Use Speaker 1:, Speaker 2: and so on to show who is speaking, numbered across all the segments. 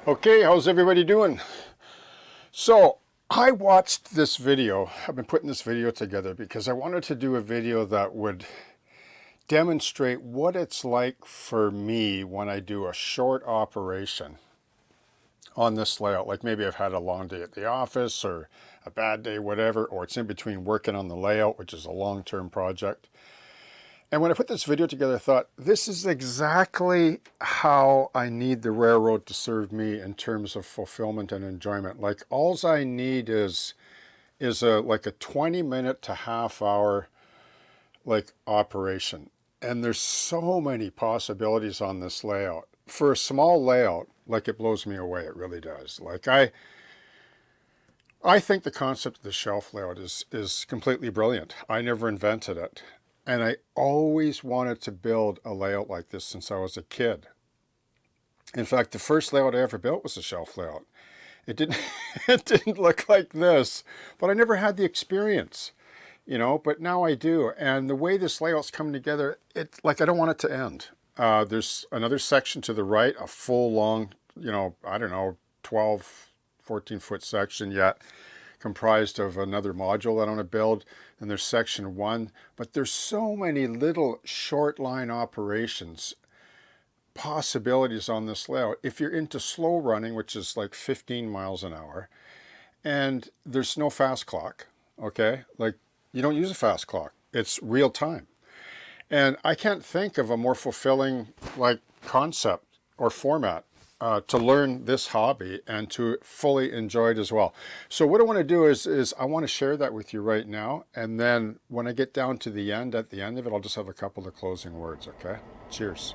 Speaker 1: Okay, how's everybody doing? So I watched this video. I've been putting this video together because I wanted to do a video that would demonstrate what it's like for me when I do a short operation on this layout. Like maybe I've had a long day at the office or a bad day, whatever, or it's in between working on the layout, which is a long-term project. And when I put this video together, I thought, this is exactly how I need the railroad to serve me in terms of fulfillment and enjoyment. Like, alls I need is like a 20-minute to half hour like operation. And there's so many possibilities on this layout. For a small layout, like, it blows me away. It really does. Like, I think the concept of the shelf layout is completely brilliant. I never invented it. And I always wanted to build a layout like this since I was a kid. In fact, the first layout I ever built was a shelf layout. It didn't, it didn't look like this, but I never had the experience, but now I do. And the way this layout's come together, it's like I don't want it to end. There's another section to the right, a full long, I don't know, 12, 14-foot section yet, comprised of another module that I want to build. And there's section 1, but there's so many little short line operations, possibilities on this layout. If you're into slow running, which is like 15 miles an hour, and there's no fast clock, okay? Like, you don't use a fast clock. It's real time. And I can't think of a more fulfilling like concept or format to learn this hobby and to fully enjoy it as well. So what I want to do is I want to share that with you right now. And then when I get down to the end, at the end of it, I'll just have a couple of closing words, okay? Cheers.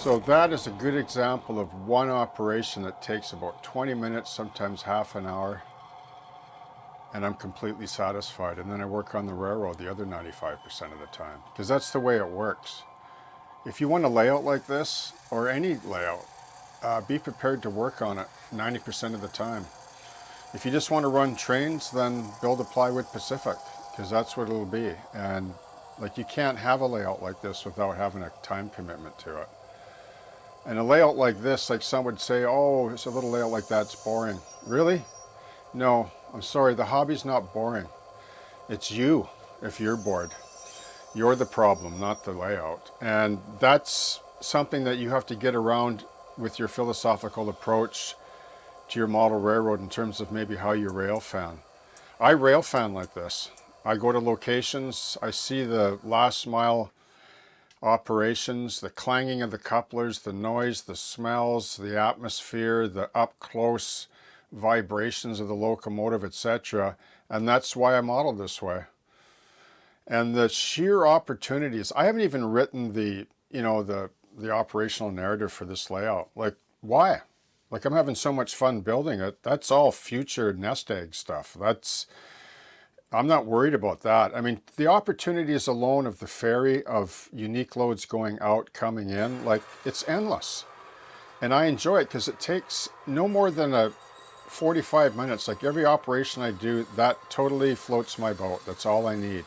Speaker 1: So that is a good example of one operation that takes about 20 minutes, sometimes half an hour, and I'm completely satisfied. And then I work on the railroad the other 95% of the time, because that's the way it works. If you want a layout like this, or any layout, be prepared to work on it 90% of the time. If you just want to run trains, then build a plywood Pacific, because that's what it'll be. And like, you can't have a layout like this without having a time commitment to it. And a layout like this, like some would say, oh, it's a little layout like that's boring. Really? No, I'm sorry, the hobby's not boring. It's you, if you're bored. You're the problem, not the layout. And that's something that you have to get around with your philosophical approach to your model railroad in terms of maybe how you rail fan. I rail fan like this. I go to locations, I see the last mile operations, the clanging of the couplers, the noise, the smells, the atmosphere, the up close vibrations of the locomotive, etc. And that's why I model this way. And the sheer opportunities, I haven't even written the, the operational narrative for this layout. Like, why? Like, I'm having so much fun building it. That's all future nest egg stuff. I'm not worried about that. I mean, the opportunities alone of the ferry, of unique loads going out, coming in, like, it's endless. And I enjoy it because it takes no more than 45 minutes. Like, every operation I do, that totally floats my boat. That's all I need,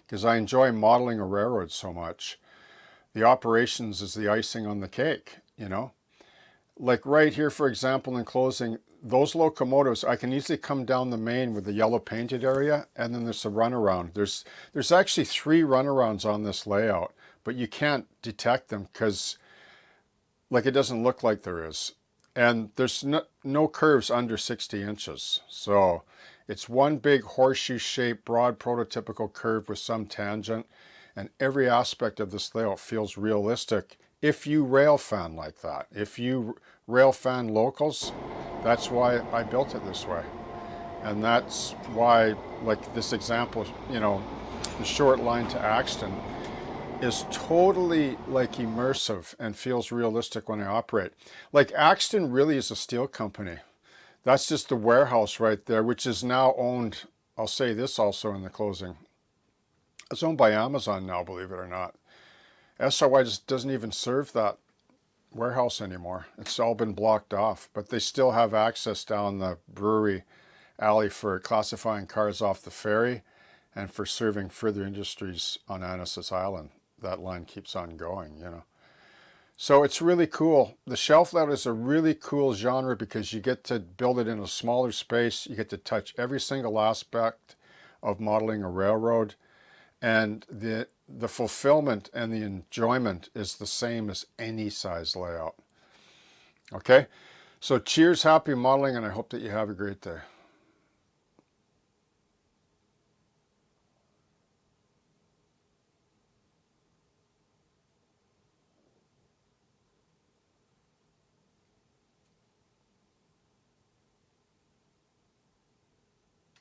Speaker 1: because I enjoy modeling a railroad so much. The operations is the icing on the cake, Like right here, for example, in closing, those locomotives, I can easily come down the main with the yellow painted area, and then there's a runaround. There's actually 3 runarounds on this layout, but you can't detect them because, like, it doesn't look like there is. And there's no curves under 60 inches. So it's one big horseshoe-shaped, broad prototypical curve with some tangent, and every aspect of this layout feels realistic if you rail fan like that. If you rail fan locals, that's why I built it this way. And that's why, like this example, the short line to Axton is totally like immersive and feels realistic when I operate. Like, Axton really is a steel company. That's just the warehouse right there, which is now owned, I'll say this also in the closing, it's owned by Amazon now, believe it or not. SRY just doesn't even serve that warehouse anymore. It's all been blocked off, but they still have access down the brewery alley for classifying cars off the ferry and for serving further industries on Annacis Island. That line keeps on going, So it's really cool. The shelf layout is a really cool genre because you get to build it in a smaller space. You get to touch every single aspect of modeling a railroad. And the fulfillment and the enjoyment is the same as any size layout. Okay? So cheers, happy modeling, and I hope that you have a great day.